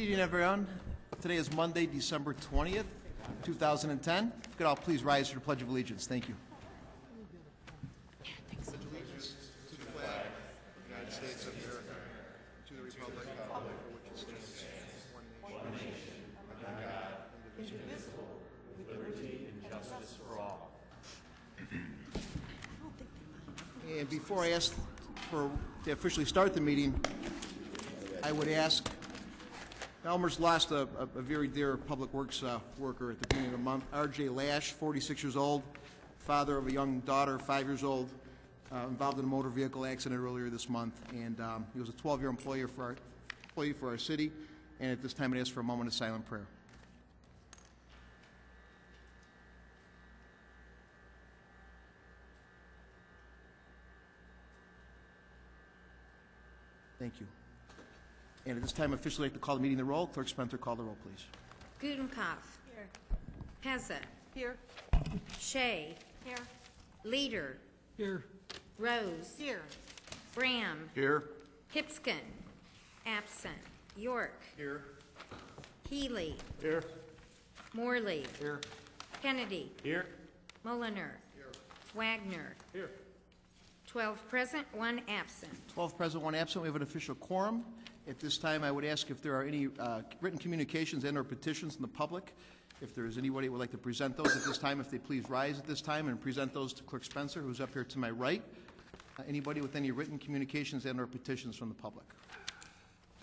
evening, everyone. Today is Monday, December 20th, 2010. If you could all please rise for the Pledge of Allegiance. Thank you. Pledge allegiance to the flag of the United States of America, to the republic for which it stands, one nation, under God, indivisible, with liberty and justice for all. And before I ask to officially start the meeting, I would ask, Elmhurst lost a very dear public works worker at the beginning of the month. R.J. Lash, 46 years old, father of a young daughter, 5 years old, involved in a motor vehicle accident earlier this month. And he was a 12-year employee for our city. And at this time, I ask for a moment of silent prayer. Thank you. And at this time, I'd officially like to call the meeting the roll. Clerk Spencer, call the roll, please. Gudenkopf. Here. Pezza. Here. Shea. Here. Leader. Here. Rose. Here. Graham. Here. Pipskin. Absent. York. Here. Healy. Here. Morley. Here. Kennedy. Here. Mulliner. Here. Wagner. Here. 12 present, 1 absent. 12 present, 1 absent. We have an official quorum. At this time, I would ask if there are any written communications and/or petitions in the public. If there is anybody who would like to present those at this time, if they please rise at this time and present those to Clerk Spencer, who's up here to my right. Anybody with any written communications and/or petitions from the public?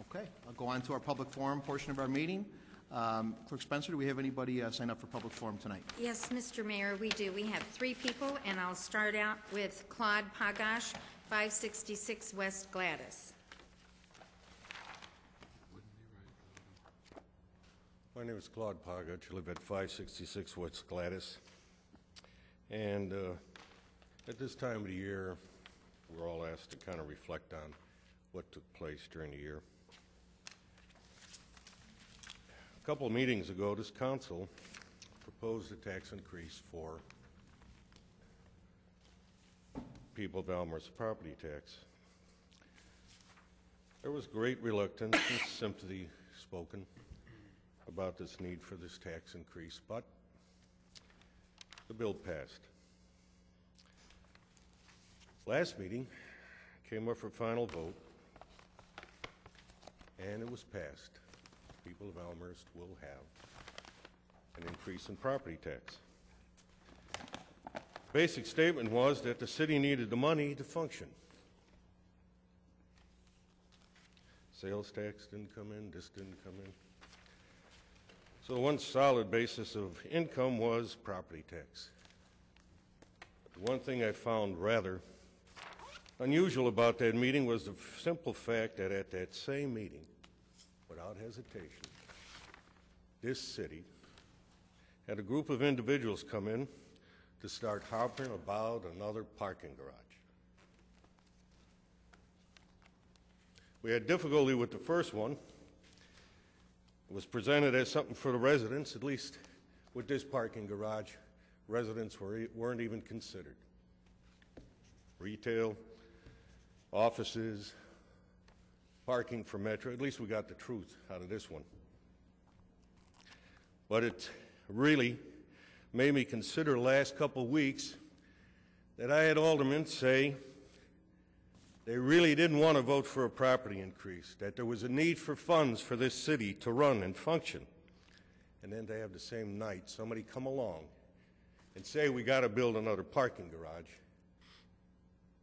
Okay, I'll go on to our public forum portion of our meeting. Clerk Spencer, do we have anybody sign up for public forum tonight? Yes, Mr. Mayor, we do. We have 3 people, and I'll start out with Claude Pagash, 566 West Gladys. My name is Claude Pagach. I live at 566 West Gladys. And at this time of the year, we're all asked to kind of reflect on what took place during the year. A couple of meetings ago, this council proposed a tax increase for people of Elmhurst property tax. There was great reluctance and sympathy spoken about this need for this tax increase, but the bill passed. Last meeting came up for final vote, and it was passed. People of Elmhurst will have an increase in property tax. Basic statement was that the city needed the money to function. Sales tax didn't come in, this didn't come in. So one solid basis of income was property tax. The one thing I found rather unusual about that meeting was the simple fact that at that same meeting, without hesitation, this city had a group of individuals come in to start harping about another parking garage. We had difficulty with the first one. It was presented as something for the residents. At least with this parking garage, residents weren't even considered. Retail, offices, parking for Metro. At least we got the truth out of this one. But it really made me consider the last couple of weeks that I had aldermen say they really didn't want to vote for a property increase, that there was a need for funds for this city to run and function. And then they have the same night somebody come along and say we got to build another parking garage.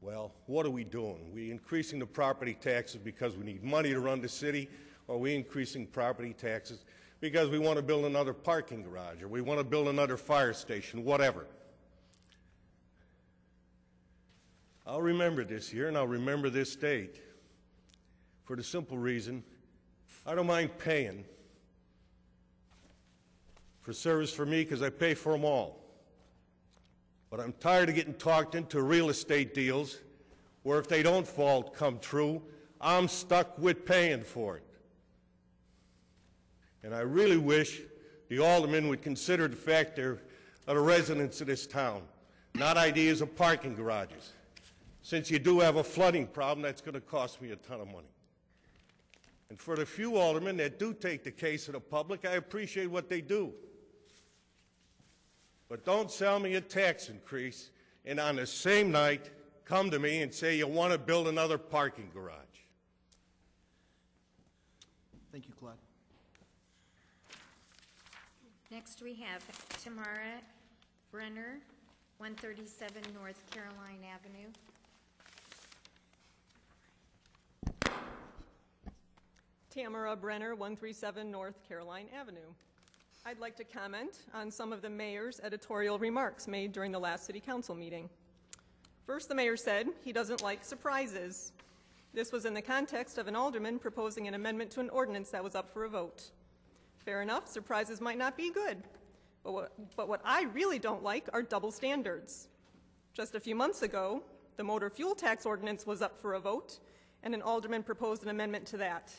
Well, what are we doing? We increasing the property taxes because we need money to run the city, or are we increasing property taxes because we want to build another parking garage, or we want to build another fire station, whatever? I'll remember this year, and I'll remember this date for the simple reason I don't mind paying for service for me because I pay for them all. But I'm tired of getting talked into real estate deals where if they don't come true, I'm stuck with paying for it. And I really wish the aldermen would consider the fact they're the residents of this town, not ideas of parking garages. Since you do have a flooding problem, that's going to cost me a ton of money. And for the few aldermen that do take the case of the public, I appreciate what they do. But don't sell me a tax increase and on the same night come to me and say you want to build another parking garage. Thank you, Claude. Next, we have Tamara Brenner, 137 North Caroline Avenue. Tamara Brenner, 137 North Caroline Avenue. I'd like to comment on some of the mayor's editorial remarks made during the last city council meeting. First, the mayor said he doesn't like surprises. This was in the context of an alderman proposing an amendment to an ordinance that was up for a vote. Fair enough, surprises might not be good, but what I really don't like are double standards. Just a few months ago, the motor fuel tax ordinance was up for a vote, and an alderman proposed an amendment to that.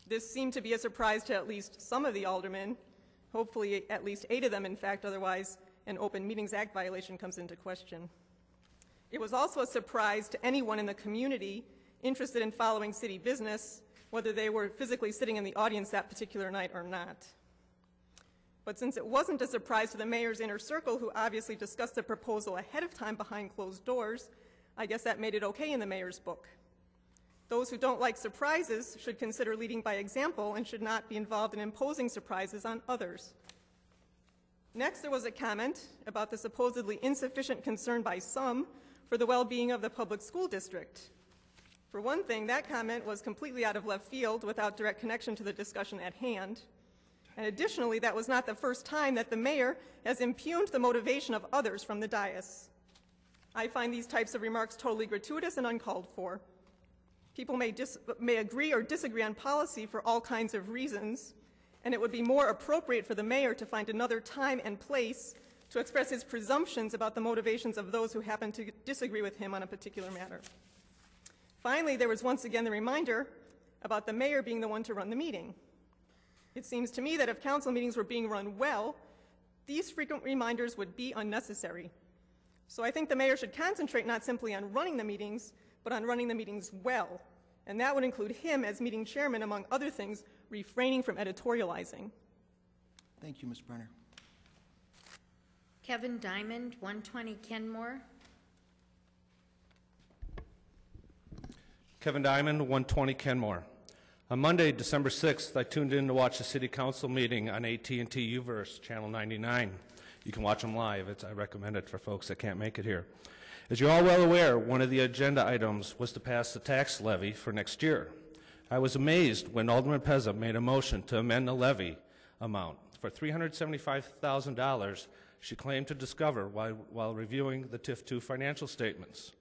This seemed to be a surprise to at least some of the aldermen, hopefully at least 8 of them, in fact, otherwise an Open Meetings Act violation comes into question. It was also a surprise to anyone in the community interested in following city business, whether they were physically sitting in the audience that particular night or not. But since it wasn't a surprise to the mayor's inner circle, who obviously discussed the proposal ahead of time behind closed doors, I guess that made it okay in the mayor's book. Those who don't like surprises should consider leading by example and should not be involved in imposing surprises on others. Next, there was a comment about the supposedly insufficient concern by some for the well-being of the public school district. For one thing, that comment was completely out of left field without direct connection to the discussion at hand. And additionally, that was not the first time that the mayor has impugned the motivation of others from the dais. I find these types of remarks totally gratuitous and uncalled for. People may agree or disagree on policy for all kinds of reasons, and it would be more appropriate for the mayor to find another time and place to express his presumptions about the motivations of those who happen to disagree with him on a particular matter. Finally, there was once again the reminder about the mayor being the one to run the meeting. It seems to me that if council meetings were being run well, these frequent reminders would be unnecessary. So I think the mayor should concentrate not simply on running the meetings, but on running the meetings well. And that would include him as meeting chairman, among other things, refraining from editorializing. Thank you, Ms. Brenner. Kevin Diamond, 120 Kenmore. Kevin Diamond, 120 Kenmore. On Monday, December 6th, I tuned in to watch the City Council meeting on AT&T Uverse, Channel 99. You can watch them live. I recommend it for folks that can't make it here. As you're all well aware, one of the agenda items was to pass the tax levy for next year. I was amazed when Alderman Pezza made a motion to amend the levy amount. For $375,000 she claimed to discover while reviewing the TIF2 financial statements.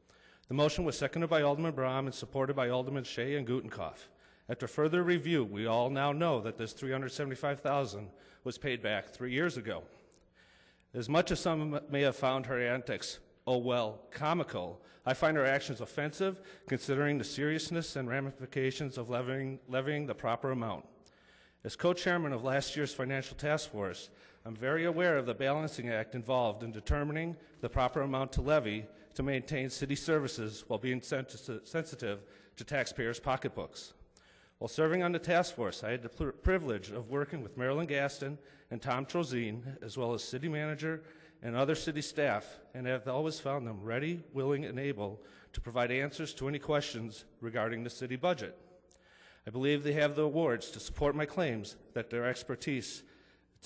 The motion was seconded by Alderman Brahm and supported by Alderman Shea and Gutenkopf. After further review, we all now know that this $375,000 was paid back 3 years ago. As much as some may have found her antics, oh well, comical, I find her actions offensive, considering the seriousness and ramifications of levying the proper amount. As co-chairman of last year's Financial Task Force, I'm very aware of the balancing act involved in determining the proper amount to levy to maintain city services while being sensitive to taxpayers' pocketbooks. While serving on the task force, I had the privilege of working with Marilyn Gaston and Tom Trozine, as well as city manager and other city staff, and have always found them ready, willing, and able to provide answers to any questions regarding the city budget. I believe they have the awards to support my claims that their expertise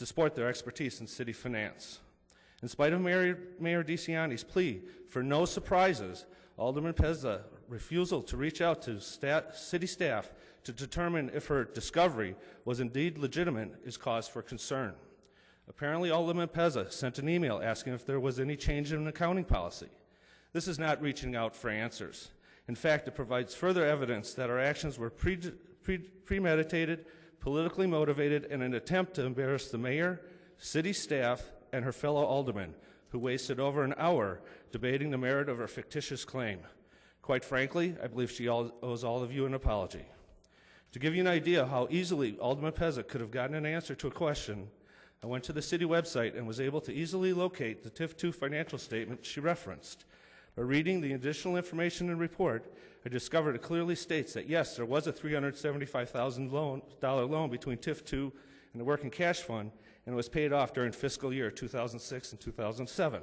in city finance. In spite of Mayor DeCiani's plea for no surprises, Alderman Pezza refusal to reach out to city staff to determine if her discovery was indeed legitimate is cause for concern. Apparently, Alderman Pezza sent an email asking if there was any change in accounting policy. This is not reaching out for answers. In fact, it provides further evidence that our actions were premeditated, politically motivated, in an attempt to embarrass the mayor, city staff, and her fellow aldermen, who wasted over an hour debating the merit of her fictitious claim. Quite frankly, I believe she owes all of you an apology. To give you an idea how easily Alderman Pezza could have gotten an answer to a question, I went to the city website and was able to easily locate the TIF2 financial statement she referenced. But reading the additional information and report, I discovered it clearly states that yes, there was a $375,000 loan between TIF 2 and the Working Cash Fund, and it was paid off during fiscal year 2006 and 2007.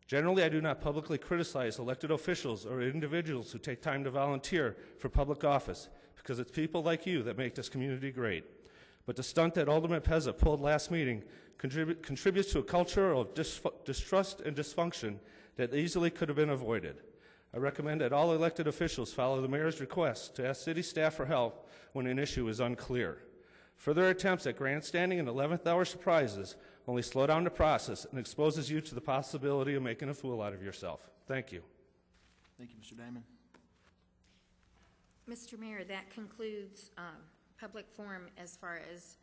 Generally, I do not publicly criticize elected officials or individuals who take time to volunteer for public office, because it's people like you that make this community great. But the stunt that Alderman Pezza pulled last meeting contributes to a culture of distrust and dysfunction that easily could have been avoided. I recommend that all elected officials follow the mayor's request to ask city staff for help when an issue is unclear. Further attempts at grandstanding and 11th hour surprises only slow down the process and exposes you to the possibility of making a fool out of yourself. Thank you. Thank you, Mr. Diamond. Mr. Mayor, that concludes public forum as far as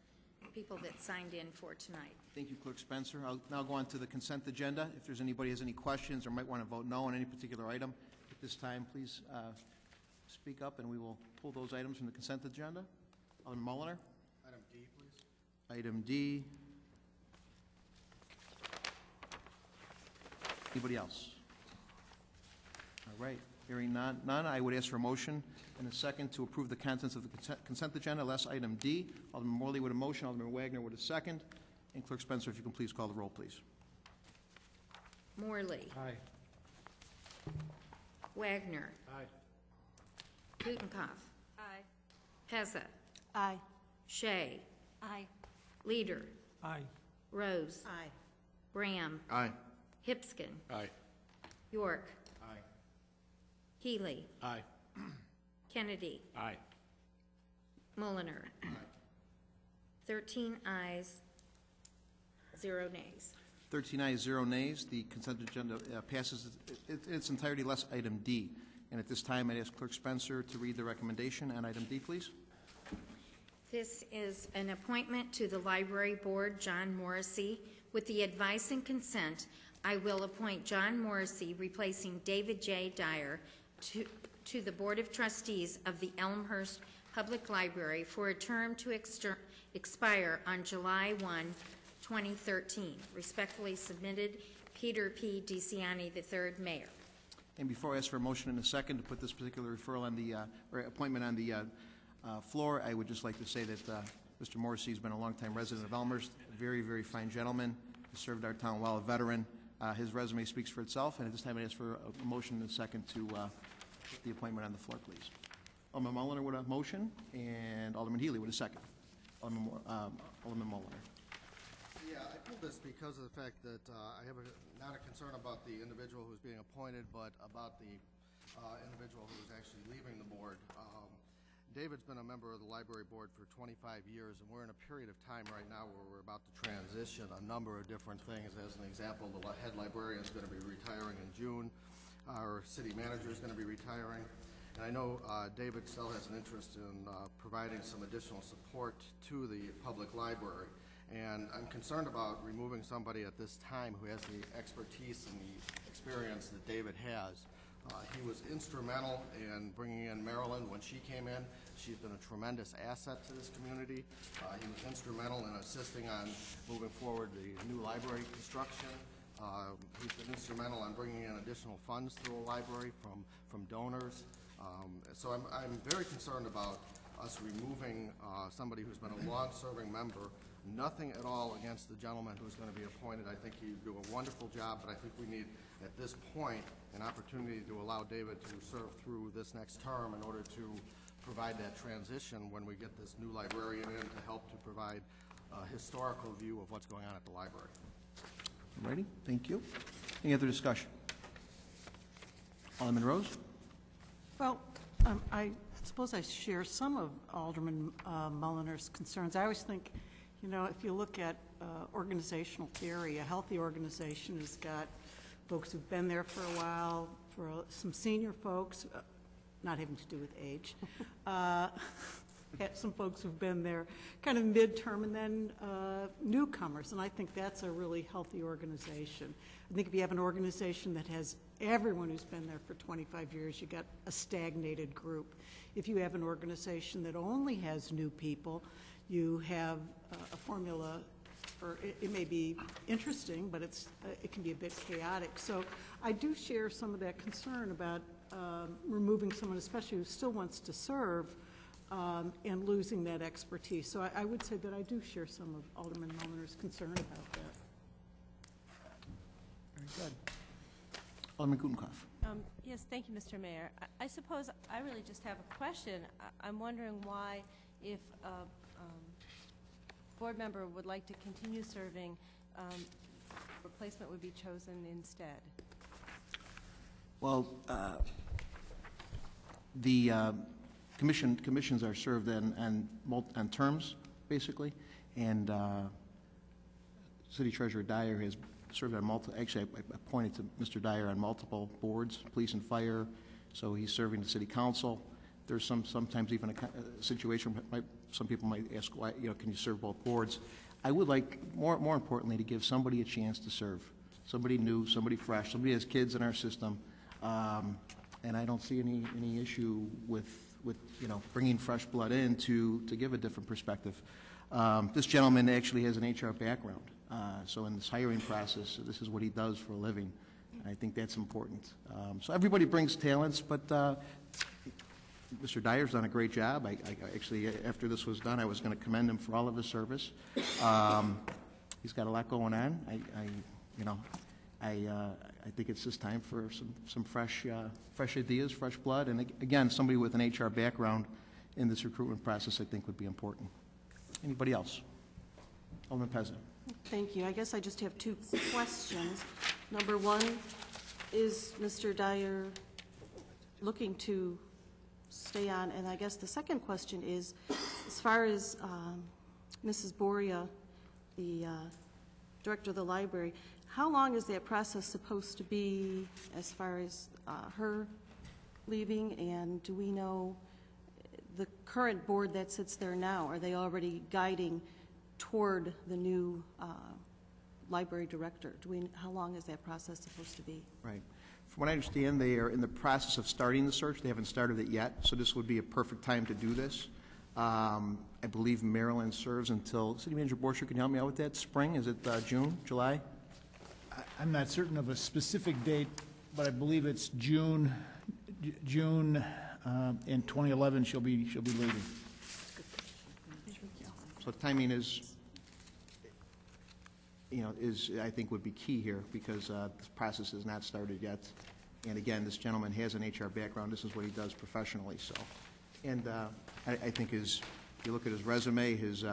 people that signed in for tonight. Thank you, Clerk Spencer. I'll now go on to the consent agenda. If there's anybody has any questions or might want to vote no on any particular item at this time, please speak up and we will pull those items from the consent agenda. Alderman Mulliner. Item D, please. Item D. Anybody else? All right. Hearing none, I would ask for a motion and a second to approve the contents of the consent agenda, less item D. Alderman Morley with a motion, Alderman Wagner with a second. And Clerk Spencer, if you can please call the roll, please. Morley. Aye. Wagner. Aye. Gutenkopf. Aye. Pezza. Aye. Shea. Aye. Leader. Aye. Rose. Aye. Graham. Aye. Hipskin. Aye. York. Aye. Healy. Aye. Kennedy. Aye. Mulliner. 13 ayes, 0 nays. 13 ayes, 0 nays. The consent agenda passes in its entirety, less item D. And at this time, I'd ask Clerk Spencer to read the recommendation on item D, please. This is an appointment to the Library Board, John Morrissey. With the advice and consent, I will appoint John Morrissey, replacing David J. Dyer, to the Board of Trustees of the Elmhurst Public Library for a term to expire on July 1, 2013. Respectfully submitted, Peter P. DeCiani, III, Mayor. And before I ask for a motion in a second to put this particular referral on the, or appointment on the floor, I would just like to say that Mr. Morrissey has been a longtime resident of Elmhurst, a very, very fine gentleman, has served our town well, a veteran. His resume speaks for itself, and at this time I ask for a motion in a second to put the appointment on the floor, please. Alderman Mulliner with a motion, and Alderman Healy with a second. Alderman Mulliner. Yeah, I pulled this because of the fact that I have not a concern about the individual who's being appointed, but about the individual who's actually leaving the board. David's been a member of the library board for 25 years, and we're in a period of time right now where we're about to transition a number of different things. As an example, the head librarian is going to be retiring in June. Our city manager is going to be retiring. And I know David still has an interest in providing some additional support to the public library. And I'm concerned about removing somebody at this time who has the expertise and the experience that David has. He was instrumental in bringing in Marilyn when she came in. She's been a tremendous asset to this community. He was instrumental in assisting on moving forward the new library construction. He's been instrumental in bringing in additional funds to the library from donors. So I'm very concerned about us removing somebody who's been a long-serving member. Nothing at all against the gentleman who's going to be appointed. I think he'd do a wonderful job, but I think we need, at this point, an opportunity to allow David to serve through this next term in order to provide that transition when we get this new librarian in to help to provide a historical view of what's going on at the library. All righty, thank you. Any other discussion? Alderman Rose? Well, I suppose I share some of Alderman Mulliner's concerns. I always think, you know, if you look at organizational theory, a healthy organization has got folks who've been there for a while, for some senior folks, not having to do with age, some folks who've been there kind of midterm, and then newcomers, and I think that's a really healthy organization. I think if you have an organization that has everyone who's been there for 25 years, you got a stagnated group. If you have an organization that only has new people, you have a formula or it may be interesting, but it can be a bit chaotic. So I do share some of that concern about removing someone, especially who still wants to serve, and losing that expertise. So I would say that I do share some of Alderman Mulliner's concern about that. Very good. Alderman Gutenkopf. Yes, thank you, Mr. Mayor. I suppose I really just have a question. I'm wondering why, if a board member would like to continue serving, replacement would be chosen instead. Well, the commissions are served on terms, basically, and City Treasurer Dyer has served on actually I appointed to Mr. Dyer on multiple boards, police and fire, so he's serving the city council. There's sometimes even a situation where some people might ask, why, can you serve both boards? I would like, more importantly, to give somebody a chance to serve. Somebody new, somebody fresh, somebody has kids in our system, and I don't see any issue with bringing fresh blood in to give a different perspective. This gentleman actually has an HR background, so in this hiring process, this is what he does for a living. I think that's important. So everybody brings talents, but Mr. Dyer's done a great job. I actually, after this was done, I was going to commend him for all of his service. He's got a lot going on. I think it's just time for some fresh ideas, fresh blood, and again, somebody with an HR background in this recruitment process, I think, would be important. Anybody else? Alderman Pezza. Thank you. I guess I just have two questions. Number one, is Mr. Dyer looking to stay on? And I guess the second question is, as far as Mrs. Boria, the director of the library, how long is that process supposed to be as far as her leaving? And do we know the current board that sits there now, are they already guiding toward the new library director? How long is that process supposed to be? Right. From what I understand, they are in the process of starting the search. They haven't started it yet, so this would be a perfect time to do this. I believe Maryland serves until, City Manager Borscher, can you help me out with that? Spring? Is it June, July? I'm not certain of a specific date, but I believe it's June in 2011 she'll be leaving. So timing is I think would be key here, because this process has not started yet. And again, this gentleman has an HR background. This is what he does professionally. So, and I think if you look at his resume, his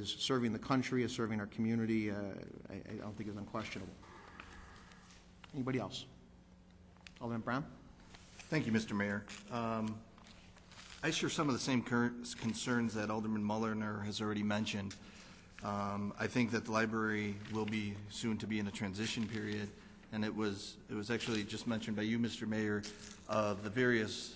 serving the country, his serving our community, I don't think is unquestionable. Anybody else? Alderman Brown. Thank you, Mr. Mayor. I share some of the same concerns that Alderman Mulliner has already mentioned. I think that the library will be soon to be in a transition period, and it was actually just mentioned by you, Mr. Mayor, of the various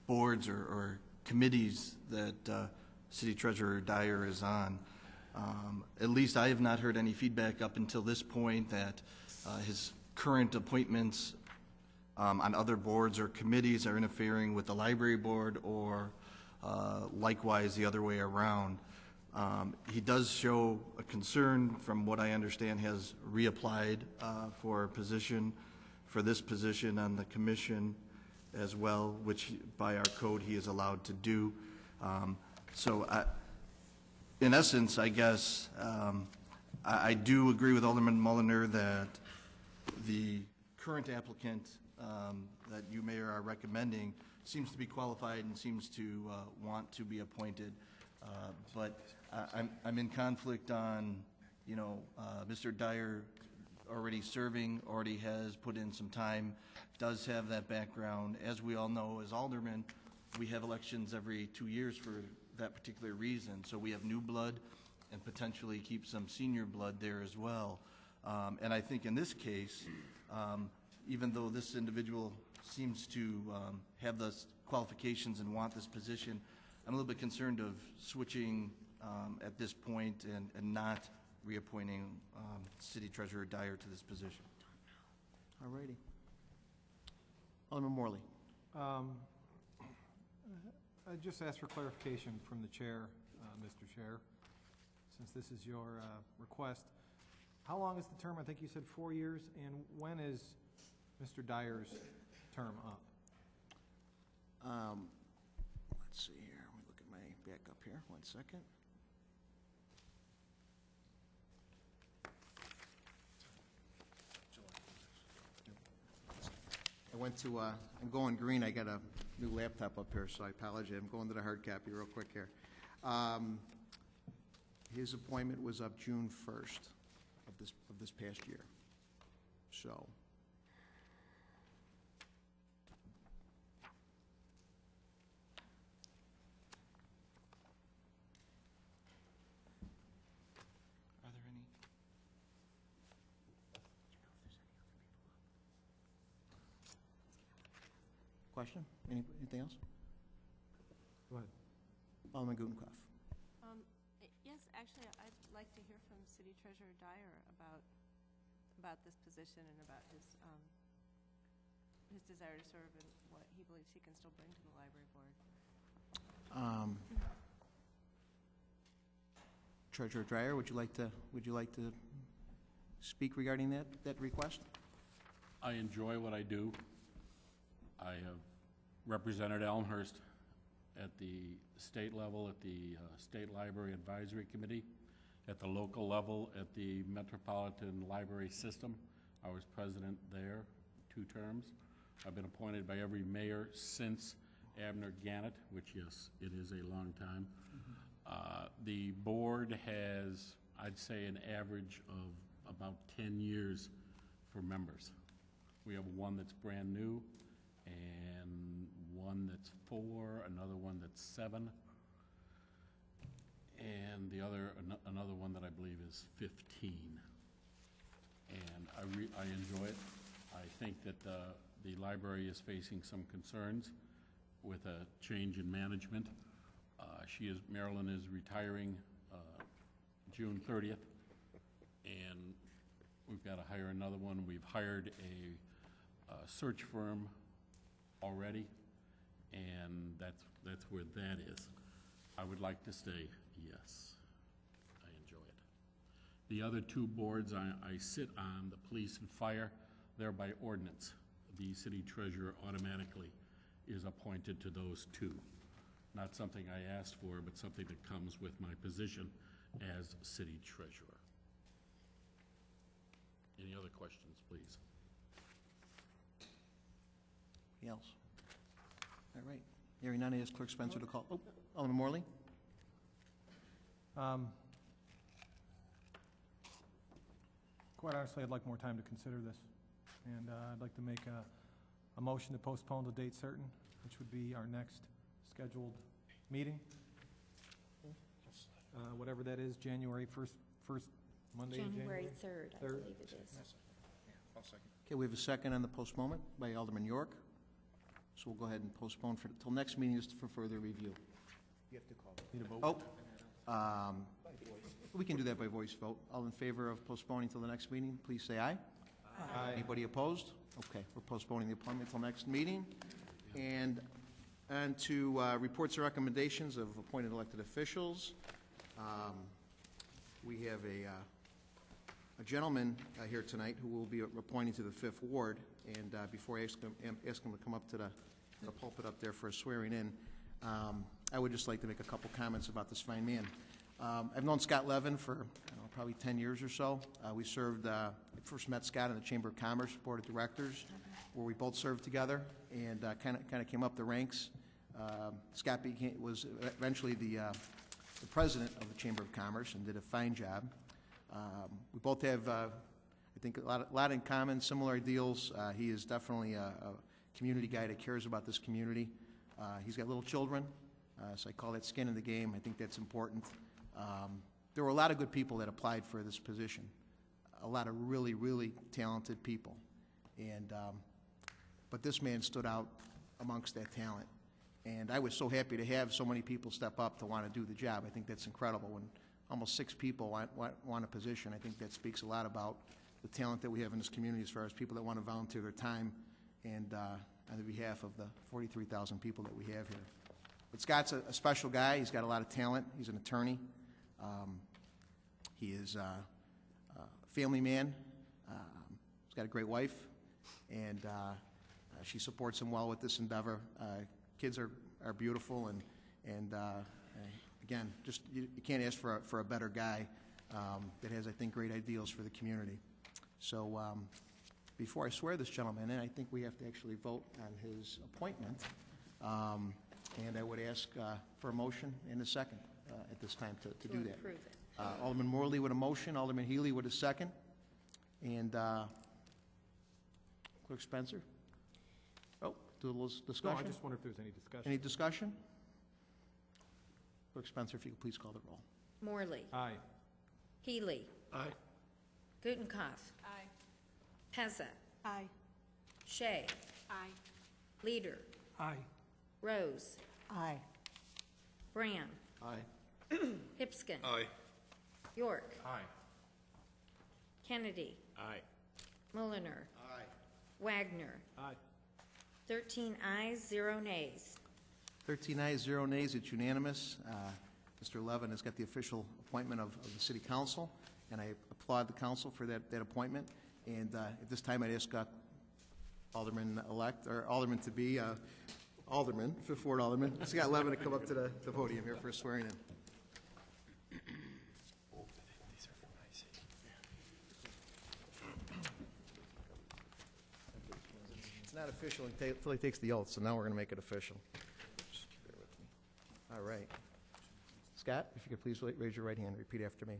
boards or committees that City Treasurer Dyer is on. At least I have not heard any feedback up until this point that his current appointments on other boards or committees are interfering with the library board, or likewise the other way around. He does show a concern, from what I understand, has reapplied for this position on the commission as well, which by our code he is allowed to do. In essence, I guess I do agree with Alderman Mulliner that the current applicant that you, Mayor, are recommending seems to be qualified and seems to want to be appointed. But I'm in conflict on, Mr. Dyer already serving, already has put in some time, does have that background. As we all know, as aldermen, we have elections every 2 years for that particular reason. So we have new blood and potentially keep some senior blood there as well. And I think in this case, even though this individual seems to have those qualifications and want this position, I'm a little bit concerned of switching at this point and not reappointing City Treasurer Dyer to this position. All righty. Alderman Morley. I just asked for clarification from the chair, Mr. Chair. since this is your request. How long is the term? I think you said 4 years. And when is Mr. Dyer's term up? Let's see here. Let me look at my backup here. 1 second. I went to, I'm going green. I got a new laptop up here, so I apologize. I'm going to the hard copy real quick here. His appointment was up June 1st of this past year. So. Are there any? Question? Anything else? Go ahead. Alderman Gutenkopf. Yes, actually, I'd like to hear from City Treasurer Dyer about this position and about his desire to serve and what he believes he can still bring to the library board. Treasurer Dyer, would you like to speak regarding that request? I enjoy what I do. I have represented Elmhurst at the state level, at the State Library Advisory Committee, at the local level, at the Metropolitan Library System. I was president there 2 terms. I've been appointed by every mayor since Abner Gannett, which, yes, it is a long time. The board has, I'd say, an average of about 10 years for members. We have one that's brand new, and one that's 4, another one that's 7, and another one that I believe is 15. And I enjoy it. I think that the library is facing some concerns with a change in management. Marilyn is retiring June 30th, and we've got to hire another one. We've hired a search firm already, and that's where that is. I would like to stay, yes. I enjoy it. The other 2 boards I sit on, the police and fire, they're by ordinance. The city treasurer automatically is appointed to those 2. Not something I asked for, but something that comes with my position as city treasurer. Any other questions, please? Anybody else? All right. Hearing none, I ask Clerk Spencer to call. Oh, Alderman Morley? Quite honestly, I'd like more time to consider this. And I'd like to make a motion to postpone to date certain, which would be our next scheduled meeting. Whatever that is, January 1st Monday in January. January 3rd, I believe it is. Okay, we have a second on the postponement by Alderman York. So we'll go ahead and postpone till next meeting is for further review. You have to call. Need a vote? Oh, we can do that by voice vote. All in favor of postponing till the next meeting, please say aye. Aye. Anybody opposed? Okay, we're postponing the appointment till next meeting. And on to reports and recommendations of appointed elected officials. We have a gentleman here tonight who will be appointed to the 5th Ward. And before I ask him to come up to the pulpit up there for a swearing in, I would just like to make a couple comments about this fine man. I've known Scott Levin for probably 10 years or so. We served, I first met Scott in the Chamber of Commerce Board of Directors, where we both served together and kind of came up the ranks. Scott was eventually the president of the Chamber of Commerce and did a fine job. We both have, I think, a lot in common, similar ideals. He is definitely a community guy that cares about this community. He's got little children, so I call that skin in the game. I think that's important. There were a lot of good people that applied for this position, a lot of really, really talented people. And but this man stood out amongst that talent. And I was so happy to have so many people step up to want to do the job. I think that's incredible. When almost 6 people want a position, I think that speaks a lot about the talent that we have in this community as far as people that want to volunteer their time and on behalf of the 43,000 people that we have here. But Scott's a special guy. He's got a lot of talent. He's an attorney. He is a family man. He's got a great wife, and she supports him well with this endeavor. Kids are beautiful, and again, just you can't ask for a better guy that has, I think, great ideals for the community. So before I swear this gentleman in, I think we have to actually vote on his appointment. And I would ask for a motion and a second at this time to do that. Approve it. Alderman Morley with a motion, Alderman Healy with a second, and Clerk Spencer. Oh, do a little discussion. No, I just wonder if there's any discussion. Any discussion? Clerk Spencer, if you could please call the roll. Morley. Aye. Healy. Aye. Gutenkopf. Aye. Pezza. Aye. Shea. Aye. Leader. Aye. Rose. Aye. Brand. Aye. Hipskin. Aye. York. Aye. Kennedy. Aye. Mulliner. Aye. Wagner. Aye. 13 ayes, 0 nays. 13 ayes, 0 nays. It's unanimous. Mr. Levin has got the official appointment of the City Council, and I applaud the council for that appointment. And at this time, I'd ask Alderman-elect, or Alderman-to-be, Alderman, Fifth Ward Alderman, Scott Levin, to come up to the podium here for swearing in. It's not official until he takes the oath, so now we're going to make it official. Bear with me. All right. Scott, if you could please raise your right hand and repeat after me.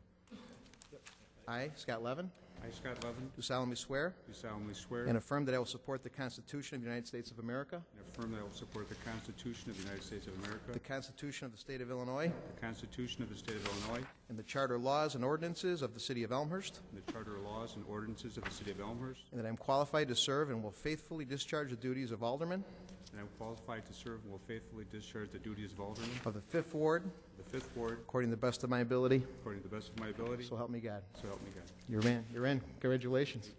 I, Scott Levin, I, Scott Levin, do solemnly swear do solemnly swear and affirm that I will support the Constitution of the United States of America, and affirm that I will support the Constitution of the United States of America, the Constitution of the State of Illinois, the Constitution of the State of Illinois, and the charter laws and ordinances of the City of Elmhurst, and the charter laws and ordinances of the City of Elmhurst, and that I am qualified to serve and will faithfully discharge the duties of Alderman and I am qualified to serve and will faithfully discharge the duties of Alderman of the Fifth Ward of the Fifth Ward according to the best of my ability. according to the best of my ability, So help me God. so help me God. You're in. You're in. Congratulations.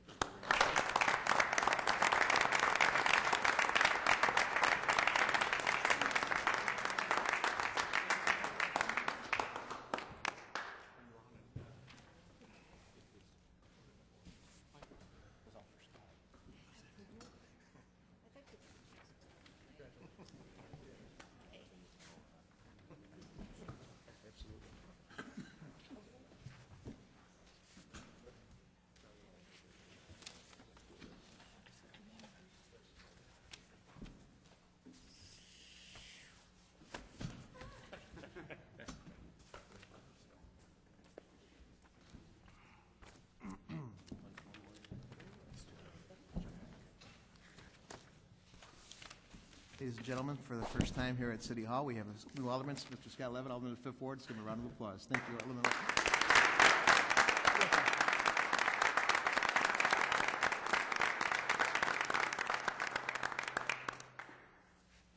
Ladies and gentlemen, for the first time here at City Hall, we have a new alderman, Mr. Scott Levin, Alderman of the Fifth Ward. Let's give him a round of applause. Thank you, Alderman.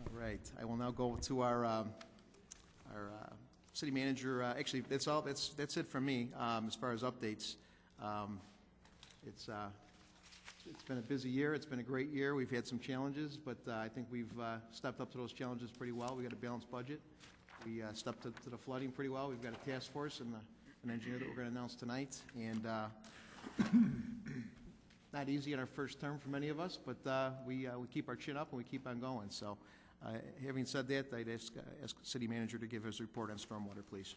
All right, I will now go to our city manager. Actually, that's it from me as far as updates. It's been a busy year. It's been a great year. We've had some challenges, but I think we've stepped up to those challenges pretty well. We got a balanced budget. We stepped up to the flooding pretty well. We've got a task force and an engineer that we're going to announce tonight. And not easy in our first term for many of us, but we keep our chin up and we keep on going. So having said that, I'd ask the city manager to give his report on stormwater, please.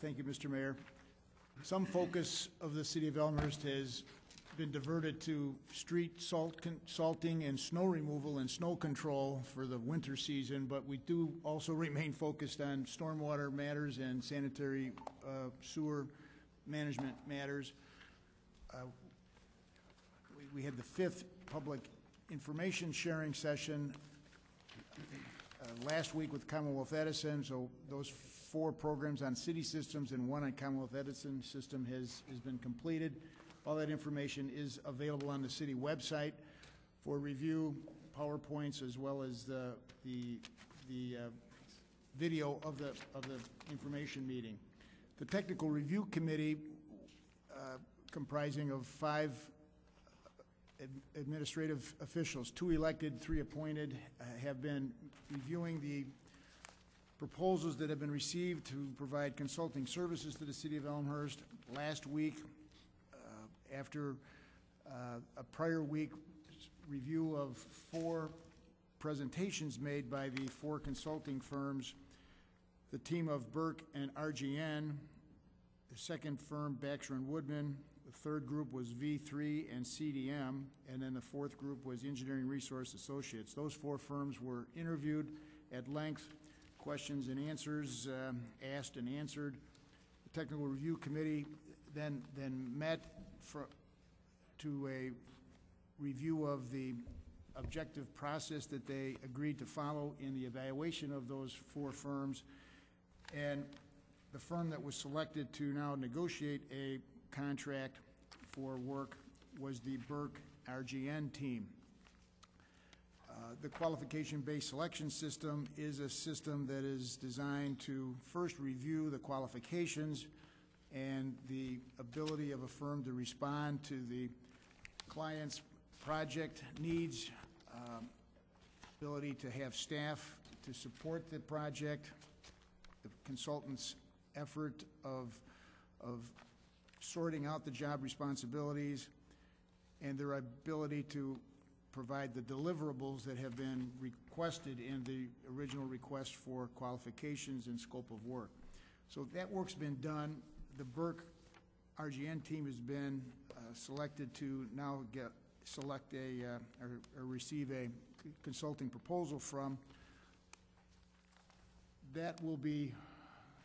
Thank you, Mr. Mayor. Some focus of the city of Elmhurst has been diverted to street salting and snow removal and snow control for the winter season, but we do also remain focused on stormwater matters and sanitary sewer management matters. We had the 5th public information sharing session last week with Commonwealth Edison, so those 4 programs on city systems and 1 on Commonwealth Edison system has been completed. All that information is available on the city website for review, PowerPoints, as well as the video of the information meeting. The Technical Review Committee, comprising of 5 administrative officials, 2 elected, 3 appointed, have been reviewing the proposals that have been received to provide consulting services to the city of Elmhurst. Last week, after a prior week review of 4 presentations made by the 4 consulting firms, the team of Burke and RGN, the second firm Baxter and Woodman, the third group was V3 and CDM, and then the fourth group was Engineering Resource Associates. Those 4 firms were interviewed at length, questions and answers asked and answered. The Technical Review Committee then met to a review of the objective process that they agreed to follow in the evaluation of those 4 firms. And the firm that was selected to now negotiate a contract for work was the Burke RGN team. The qualification-based selection system is a system that is designed to first review the qualifications and the ability of a firm to respond to the client's project needs, ability to have staff to support the project, the consultant's effort of sorting out the job responsibilities, and their ability to provide the deliverables that have been requested in the original request for qualifications and scope of work. So that work's been done. The Burke RGN team has been selected to now select or receive a consulting proposal from. That will be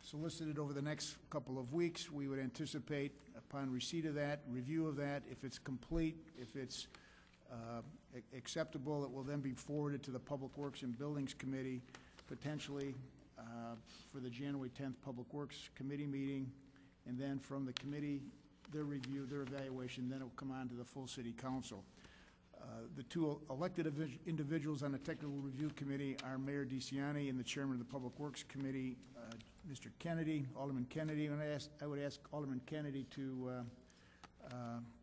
solicited over the next couple of weeks. We would anticipate, upon receipt of that, review of that, if it's complete, if it's acceptable, it will then be forwarded to the Public Works and Buildings Committee, potentially for the January 10th Public Works Committee meeting, and then from the committee, their review, their evaluation, then it will come on to the full City Council. The 2 elected individuals on the Technical Review Committee are Mayor DeCiani and the Chairman of the Public Works Committee, Mr. Kennedy, Alderman Kennedy. And I would ask Alderman Kennedy to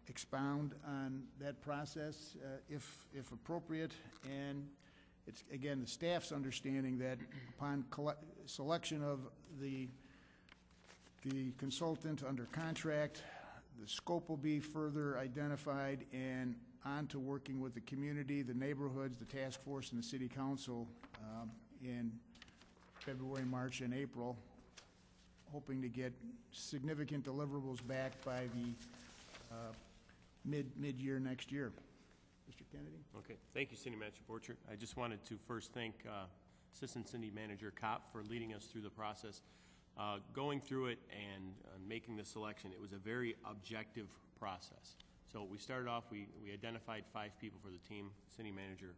expound on that process, if appropriate. And it's, again, the staff's understanding that upon selection of the consultant under contract, the scope will be further identified, and on to working with the community, the neighborhoods, the task force, and the City Council in February, March, and April, hoping to get significant deliverables back by the mid-year next year. Mr. Kennedy? Okay. Thank you, City Manager Borchert. I just wanted to first thank Assistant City Manager Kopp for leading us through the process. Going through it and making the selection, it was a very objective process. So we started off, we identified 5 people for the team. City Manager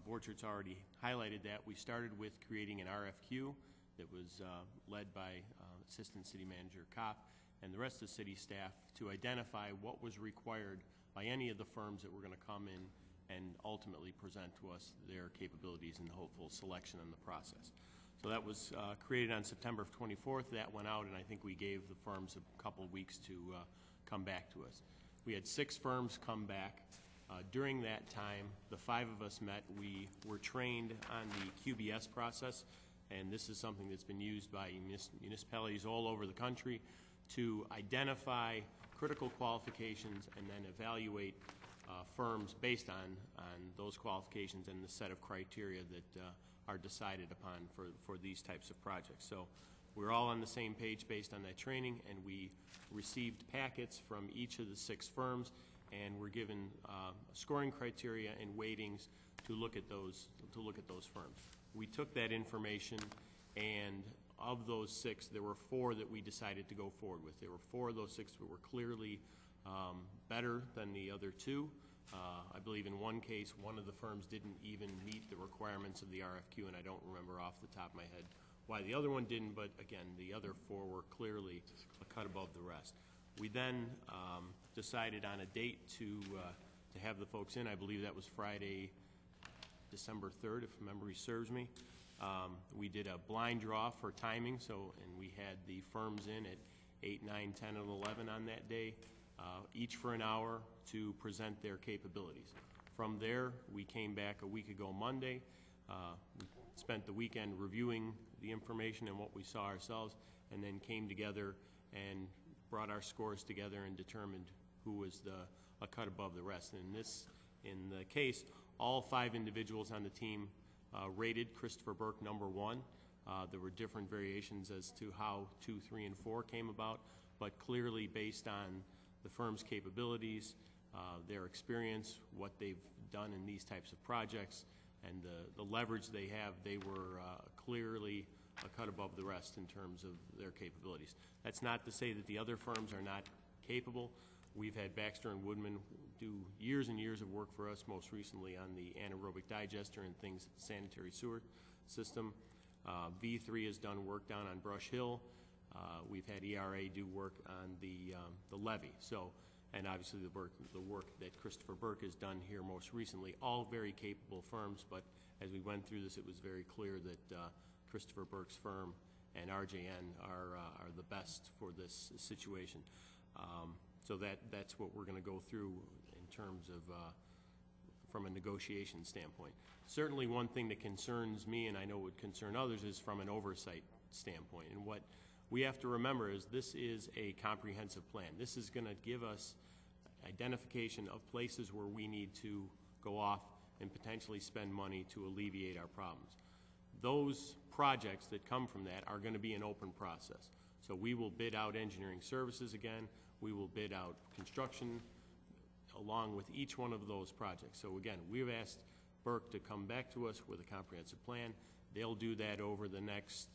Borchert's already highlighted that. We started with creating an RFQ that was led by Assistant City Manager Kopp and the rest of the city staff to identify what was required by any of the firms that were going to come in and ultimately present to us their capabilities in the hopeful selection in the process. So that was created on September 24th. That went out, and I think we gave the firms a couple of weeks to come back to us. We had 6 firms come back. During that time, the 5 of us met. We were trained on the QBS process, and this is something that's been used by municipalities all over the country to identify critical qualifications and then evaluate firms based on those qualifications and the set of criteria that are decided upon for these types of projects. So we're all on the same page based on that training, and we received packets from each of the 6 firms, and we're given scoring criteria and weightings to look at those firms. We took that information, and of those 6, there were 4 that we decided to go forward with. There were 4 of those 6 that were clearly better than the other 2. I believe in one case, one of the firms didn't even meet the requirements of the RFQ, and I don't remember off the top of my head why the other one didn't, but again, the other 4 were clearly a cut above the rest. We then decided on a date to have the folks in. I believe that was Friday, December 3rd, if memory serves me. We did a blind draw for timing, and we had the firms in at 8, 9, 10, and 11 on that day, each for an hour to present their capabilities. From there, we came back a week ago Monday. We spent the weekend reviewing the information and what we saw ourselves, and then came together and brought our scores together and determined who was a cut above the rest. And in the case, all 5 individuals on the team rated Christopher Burke number 1. There were different variations as to how 2, 3, and 4 came about, but clearly based on the firm's capabilities, their experience, what they've done in these types of projects, and the leverage they have, they were clearly a cut above the rest in terms of their capabilities. That's not to say that the other firms are not capable. We've had Baxter and Woodman do years and years of work for us, most recently on the anaerobic digester and things at the sanitary sewer system. V3 has done work down on Brush Hill. We've had ERA do work on the levee. So, and obviously the work that Christopher Burke has done here most recently, all very capable firms, but as we went through this, it was very clear that Christopher Burke's firm and RJN are the best for this situation. So that's what we're going to go through in terms of from a negotiation standpoint. Certainly one thing that concerns me, and I know would concern others, is from an oversight standpoint. And what we have to remember is this is a comprehensive plan. This is going to give us identification of places where we need to go off and potentially spend money to alleviate our problems. Those projects that come from that are going to be an open process. So we will bid out engineering services again. We will bid out construction along with each one of those projects. So again, we've asked Burke to come back to us with a comprehensive plan. They'll do that over the next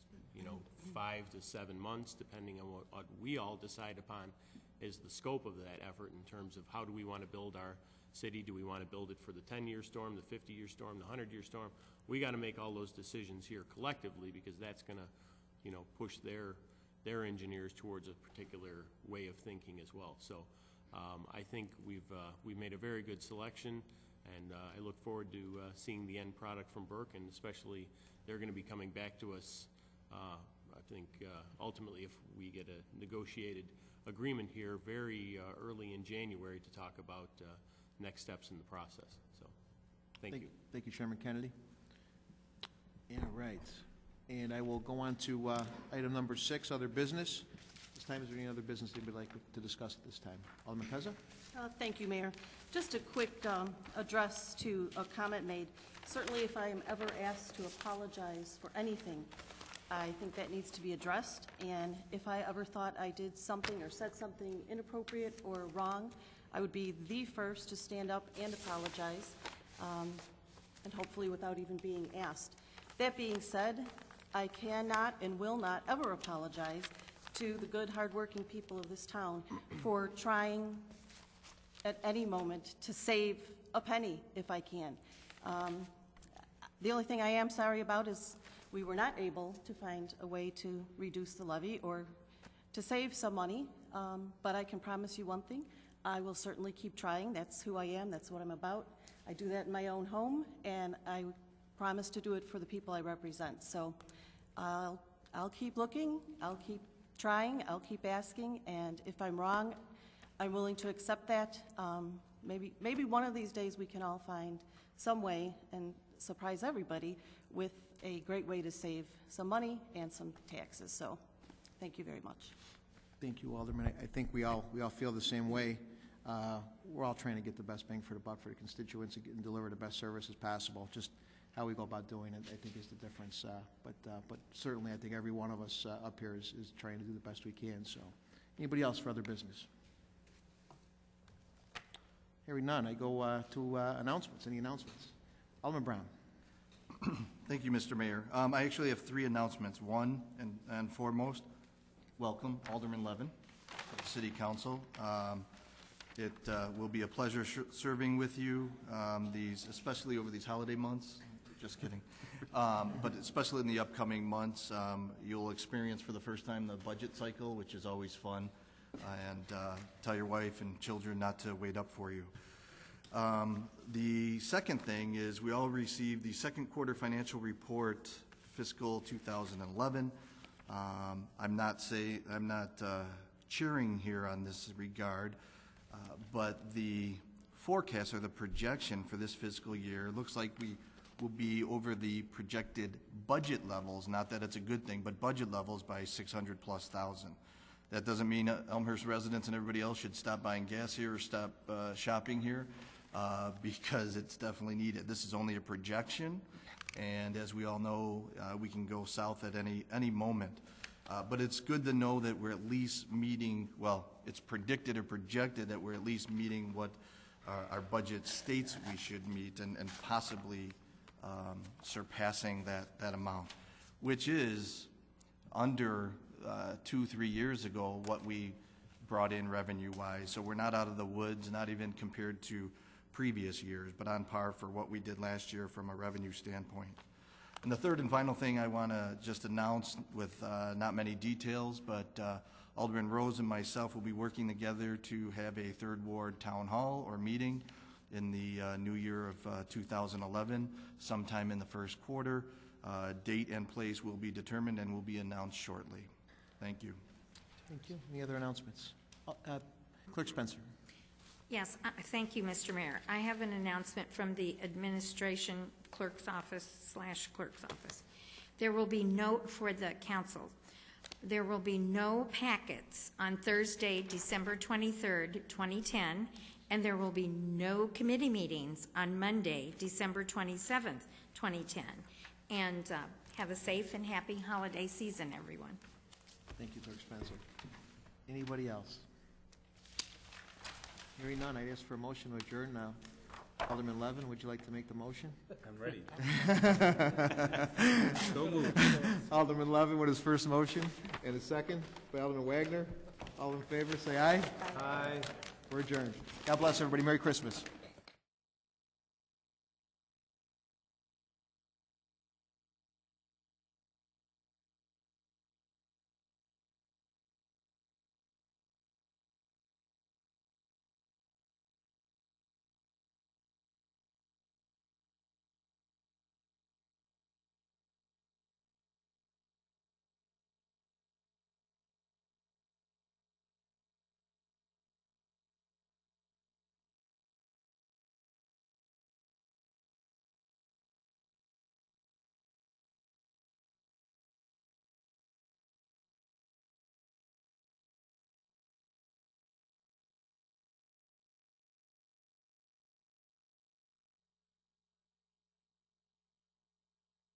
5 to 7 months, depending on what we all decide upon is the scope of that effort in terms of how do we want to build our city. Do we want to build it for the 10-year storm, the 50-year storm, the 100-year storm? We got to make all those decisions here collectively, because that's going to push their engineers towards a particular way of thinking as well. So I think we've made a very good selection, and I look forward to seeing the end product from Burke, and especially they're going to be coming back to us, I think, ultimately if we get a negotiated agreement here very early in January to talk about next steps in the process. So thank you. Thank you, Chairman Kennedy. All right. And I will go on to item number 6, other business. This time, is there any other business that you'd like to discuss at this time? Alderman Pezza? Thank you, Mayor. Just a quick address to a comment made. Certainly, if I am ever asked to apologize for anything, I think that needs to be addressed. And if I ever thought I did something or said something inappropriate or wrong, I would be the first to stand up and apologize, and hopefully without even being asked. That being said, I cannot and will not ever apologize to the good, hardworking people of this town for trying at any moment to save a penny if I can. The only thing I am sorry about is we were not able to find a way to reduce the levy or to save some money, but I can promise you one thing. I will certainly keep trying. That's who I am. That's what I'm about. I do that in my own home, and I promise to do it for the people I represent. So I'll keep looking. I'll keep trying. I'll keep asking. And if I'm wrong, I'm willing to accept that. Maybe one of these days we can all find some way and surprise everybody with a great way to save some money and some taxes. So thank you very much. Thank you, Alderman. I think we all feel the same way. We're all trying to get the best bang for the buck for the constituents and deliver the best service as possible. Just how we go about doing it, I think, is the difference. But certainly, I think every one of us up here is trying to do the best we can. So, anybody else for other business? Hearing none, I go to announcements. Any announcements? Alderman Brown. Thank you, Mr. Mayor. I actually have 3 announcements. One and foremost, welcome Alderman Levin to the City Council. It will be a pleasure serving with you, especially over these holiday months. Just kidding. But especially in the upcoming months, you'll experience for the first time the budget cycle, which is always fun. And tell your wife and children not to wait up for you. The second thing is we all received the second quarter financial report, fiscal 2011. I'm not cheering here on this regard, but the forecast or the projection for this fiscal year looks like we will be over the projected budget levels, not that it's a good thing, but budget levels by 600+ thousand. That doesn't mean Elmhurst residents and everybody else should stop buying gas here or stop shopping here, because it's definitely needed. This is only a projection, and as we all know, we can go south at any moment. But it's good to know that we're at least meeting, well, it's predicted or projected that we're at least meeting what our budget states we should meet, and possibly surpassing that amount, which is under 2-3 years ago what we brought in revenue-wise. So we're not out of the woods, not even compared to previous years, but on par for what we did last year from a revenue standpoint. And the third and final thing I want to just announce with not many details, but Alderman Rose and myself will be working together to have a Third Ward Town Hall or meeting in the new year of 2011, sometime in the first quarter. Date and place will be determined and will be announced shortly. Thank you. Thank you. Any other announcements? Clerk Spencer. Yes, thank you, Mr. Mayor. I have an announcement from the administration clerk's office / clerk's office. There will be no, for the council, there will be no packets on Thursday, December 23rd, 2010, and there will be no committee meetings on Monday, December 27th, 2010. And have a safe and happy holiday season, everyone. Thank you, Clerk Spencer. Anybody else? Hearing none, I'd ask for a motion to adjourn now. Alderman Levin, would you like to make the motion? I'm ready. So moved. Alderman Levin with his first motion, and a second by Alderman Wagner. All in favor, say aye. Aye. We're adjourned. God bless everybody. Merry Christmas.